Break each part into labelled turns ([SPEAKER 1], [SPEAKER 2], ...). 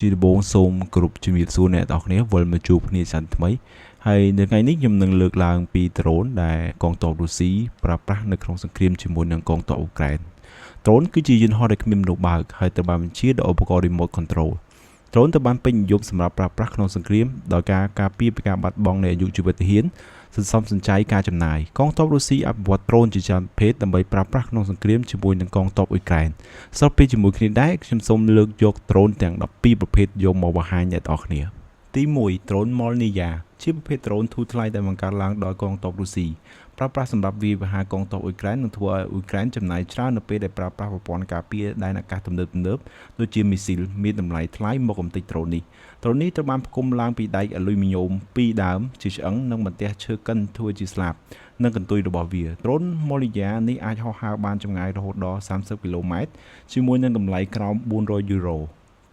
[SPEAKER 1] ជាដំបូងសូមគោរពជំរាបសួរអ្នកទាំងអស់គ្នាវិលមកជួបគ្នាសាថ្មីហើយនៅថ្ងៃនេះខ្ញុំនឹងលើកឡើងពីដ្រូនដែលកងទ័ពរុស្ស៊ីប្រើប្រាស់នៅក្នុងសង្គ្រាមជាមួយនឹងកងទ័ពអ៊ុក្រែនដ្រូនគឺជាយន្តហោះដែលគ្មានមនុស្សបើកហើយត្រូវបានបញ្ជាដោយឧបករណ៍ remote control ដ្រូនត្រូវបានពេញនិយមសម្រាប់ប្រើប្រាស់ក្នុងសង្គ្រាមដោយការការពារពីការបាត់បង់នៃអាយុជីវិតទាហានសន្សំសំចៃការចំណាយកងទ័ពរុស្ស៊ីអភិវឌ្ឍដ្រូនជាច្រើនប្រភេទដើម្បីប្រើប្រាស់ក្នុងសង្គ្រាមជាមួយនឹងកងទ័ពអ៊ុយក្រែនស្របពេលជាមួយគ្នាដែរខ្ញុំសូមលើកយកដ្រូនទាំង12ប្រភេទយកមកបង្ហាញអ្នកទាំងអស់គ្នាទី1ដ្រូន Molniya ជាប្រភេទដ្រូនធូរថ្លៃដែលបង្កើតឡើងដោយកងទ័ពរុស្ស៊ីប្រើប្រាស់សម្រាប់វាយប្រហារកងទ័ពអ៊ុយក្រែននិងធ្វើឲ្យអ៊ុយក្រែនចំណាយច្រើននៅពេលដែលប្រើប្រាស់ប្រព័ន្ធការពារដែនអាកាសទំនើបៗដូចជាមីស៊ីលមានតម្លៃថ្លៃមកកំទេចដ្រូននេះត្រូវបានផ្គុំឡើងពីដែកអាលុយមីញ៉ូម2ដើមជាឆ្អឹងនិងបន្ទះឈើកិនធ្វើជាស្លាបនិងកន្ទុយរបស់វាដ្រូន Molniya នេះអាចហោះហើរបានចម្ងាយរហូតដល់30គីឡូម៉ែត្រជាមួយនឹងតម្លៃក្រោម400យូរ៉ូ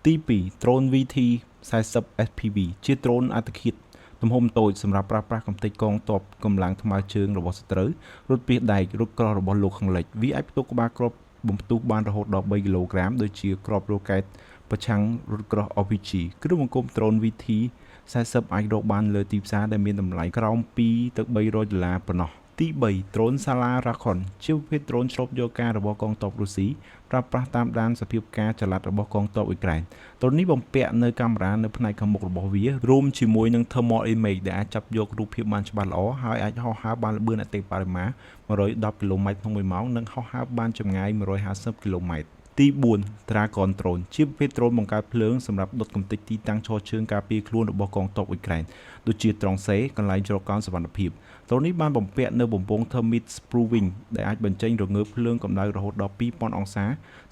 [SPEAKER 1] ទី2ដ្រូន VT-40 SPV ជាដ្រូនអត្តឃាតទំហំតូចសម្រាប់ប្រើប្រាស់កំទេចកងទ័ពកម្លាំងថ្មើរជើងរបស់សត្រូវរត់ពីដែករត់ក្រោះរបស់លោកខាងលិចវាអាចផ្ទុកក្បាលគ្រាប់បំផ្ទុះបានរហូតដល់3គីឡូក្រាមដូចជាគ្រាប់រ៉ូកែតប្រឆាំងរថក្រោះ RPG គ្រឿងបង្គុំដ្រូន VT-40 អាចរកបានលើទីផ្សារដែលមានតម្លៃក្រោម$2ទៅ$300ប៉ុណ្ណោះទី3ដ្រូន Sala Rakon ជាប្រភេទដ្រូនឆ្លប់យកការរបស់កងទ័ពរុស្ស៊ីប្រើប្រាស់តាមដានសភាពការចល័តរបស់កងទ័ពអ៊ុយក្រែនដ្រូននេះបំពាក់នៅកាមេរ៉ានៅផ្នែកខាងមុខរបស់វារួមជាមួយនឹង thermal image ដែលអាចចាប់យករូបភាពបានច្បាស់ល្អហើយអាចហោះហើរបានល្បឿនអតិបរមា110គីឡូម៉ែត្រក្នុង1ម៉ោងនិងហោះហើរបានចម្ងាយ150គីឡូម៉ែត្រទី4 Dragon Drone ជាប្រភេទដ្រូនបង្កើតភ្លើងសម្រាប់ដុតកំទេចទីតាំងឈរជើងការពារខ្លួនរបស់កងទ័ពអ៊ុយក្រែនដូចជាត្រង់សេកន្លែងជ្រកកោនសុវត្ថិភាពដ្រូននេះបានបំពាក់នៅបំពង់ Thermite Spruing ដែលអាចបញ្ចេញរងើបភ្លើងកម្ដៅរហូតដល់2000អង្សា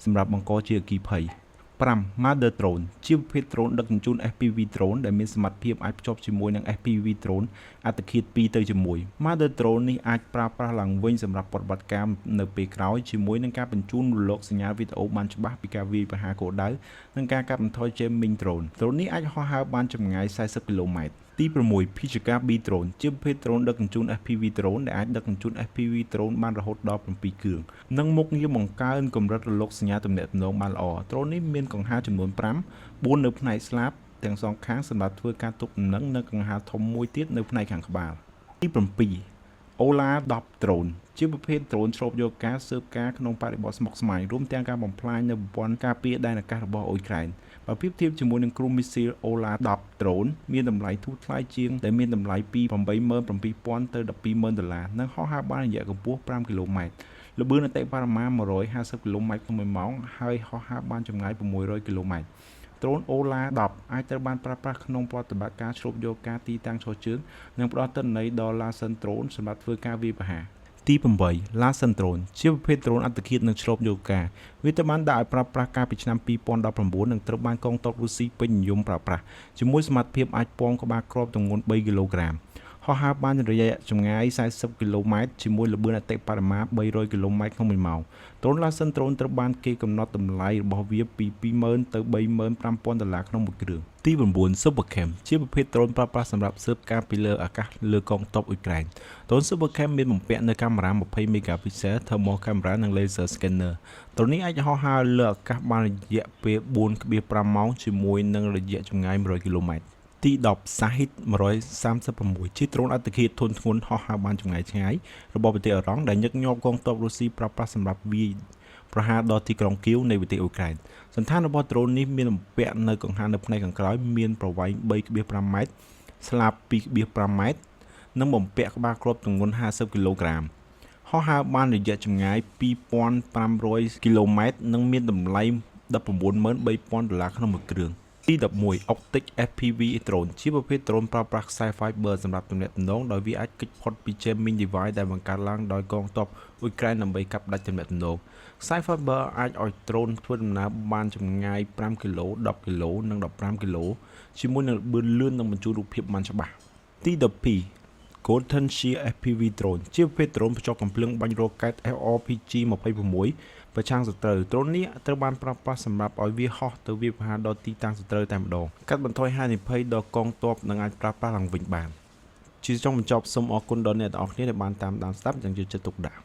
[SPEAKER 1] សម្រាប់បង្កជាអគ្គិភ័យ5 Mother Drone ជាប្រភេទដ្រូនដឹកជញ្ជូន FPV Drone ដែលមានសមត្ថភាពអាចភ្ជាប់ជាមួយនឹង FPV Drone អត្តឃាត2ទៅ1 Mother Drone នេះអាចប្រើប្រាស់ឡើងវិញសម្រាប់ប្រតិបត្តិការនៅពេលក្រោយជាមួយនឹងការបញ្ជូនរលកសញ្ញាវីដេអូបានច្បាស់ពីការវាយប្រហារគោលដៅនិងការកាត់បន្ថយ jamming drone នេះអាចហោះហើរបានចម្ងាយ40គីឡូម៉ែត្រទី6 Pichaka B Drone ជាប្រភេទដ្រូនដឹកជញ្ជូន FPV Drone ដែលអាចដឹកជញ្ជូន FPV Drone បានរហូតដល់7គ្រឿងនិងមុខងារបង្កើនកម្រិតរលកសញ្ញាទំនាក់ទំនងបានល្អដ្រូននេះមានកង្ហារចំនួន5 4នៅផ្នែកស្លាបទាំងសងខាងសម្រាប់ធ្វើការទប់ដំណឹងនិងកង្ហារធំមួយទៀតនៅផ្នែកខាងក្បាលទី7 Ola 10 Drone ជាប្រភេទដ្រូនឆ្លប់យកការស៊ើបការក្នុងបរិបទស្មុគស្មាញរួមទាំងការបំផ្លាញនៅប្រព័ន្ធការពារដែនអាកាសរបស់អ៊ុយក្រែនបើប្រៀបធៀបជាមួយនឹងគ្រូមីស៊ីល Ola 10 Drone មានតម្លៃធូរថ្លៃជាងដែលមានតម្លៃពី$87,000ទៅ$120,000និងហោះហើរបានរយៈកម្ពស់5គីឡូម៉ែត្រល្បឿនអតិបរមា150គីឡូម៉ែត្រក្នុង1ម៉ោងហើយហោះហើរបានចម្ងាយ600គីឡូម៉ែត្រដ្រូន Ola 10អាចត្រូវបានប្រើប្រាស់ក្នុងប្រតិបត្តិការឆ្លប់យកការទីតាំងឈរជើងនិងផ្ដល់ទិន្នន័យដល់ Laser Drone សម្រាប់ធ្វើការវាយប្រហារទី8 Laser Drone ជាប្រភេទដ្រូនអត្តឃាតនិងឆ្លប់យកការវាត្រូវបានដាក់ឲ្យប្រើប្រាស់កាលពីឆ្នាំ2019និងត្រូវបានកងទ័ពរុស្ស៊ីពេញនិយមប្រើប្រាស់ជាមួយសមត្ថភាពអាចពាំក្បាលគ្រាប់ទម្ងន់3គីឡូក្រាមហោះហើរបានរយៈចម្ងាយ40គីឡូម៉ែត្រជាមួយល្បឿនអតិបរមា300គីឡូម៉ែត្រក្នុង1ម៉ោងដ្រូន Laser Drone ត្រូវបានគេកំណត់តម្លៃរបស់វាពី$20,000ទៅ$35,000ក្នុងមួយគ្រឿងទី9 Supercam ជាប្រភេទដ្រូនប្រើប្រាស់សម្រាប់ស៊ើបការពីលើអាកាសលើកងទ័ពអ៊ុយក្រែនដ្រូន Supercam មានបំពាក់នៅកាមេរ៉ា20 megapixel thermal camera និង laser scanner ដ្រូននេះអាចហោះហើរលើអាកាសបានរយៈពេល 4.5 ម៉ោងជាមួយនឹងរយៈចម្ងាយ100គីឡូម៉ែត្រទី10 Shahid 136ជាដ្រូនអត្តឃាតធុនធ្ងន់ហោះហើរបានចម្ងាយឆ្ងាយរបស់ប្រទេសអ៊ុរ៉ង់ដែលញឹកញាប់កងទ័ពរុស្ស៊ីប្រើប្រាស់សម្រាប់វាយប្រហារដល់ទីក្រុងគៀវនៃប្រទេសអ៊ុយក្រែនសន្តានរបស់ដ្រូននេះមានបំពាក់នៅកង្ហារនៅផ្នែកខាងក្រោយមានប្រវែង 3.5 ម៉ែត្រស្លាប 2.5 ម៉ែត្រនិងបំពាក់ក្បាលគ្រាប់ទម្ងន់50គីឡូក្រាមហោះហើរបានរយៈចម្ងាយ2500គីឡូម៉ែត្រនិងមានតម្លៃ$193,000ក្នុងមួយគ្រឿងទី11 Optic FPV Drone ជាប្រភេទដ្រូនប្រើប្រាស់ខ្សែ Fiber សម្រាប់ទំនាក់ទំនងដោយវាអាចគេចផុតពី jamming device ដែលបង្កើតឡើងដោយកងទ័ពអ៊ុយក្រែនដើម្បីកាប់ផ្តាច់ទំនាក់ទំនងខ្សែ Fiber អាចឲ្យដ្រូនធ្វើដំណើរបានចម្ងាយ5គីឡូ10គីឡូនិង15គីឡូជាមួយនឹងល្បឿនលឿននិងបញ្ជូនរូបភាពបានច្បាស់ទី12 Golden Shear FPV Drone ជាប្រភេទដ្រូនភ្ជាប់កាំភ្លើងបាញ់រ៉ូកែត RPG 26ប្រឆាំងសត្រូវដ្រូននេះត្រូវបានប្រើប្រាស់សម្រាប់ឲ្យវាហោះទៅវាយប្រហារដល់ទីតាំងសត្រូវតែម្ដងកាត់បន្ថយហានិភ័យដល់កងទ័ពនិងអាចប្រើប្រាស់ឡើងវិញបានជាចុងបញ្ចប់សូមអរគុណដល់អ្នកទាំងអស់គ្នាដែលបានតាមដានស្ដាប់យ៉ាងយកចិត្តទុកដាក់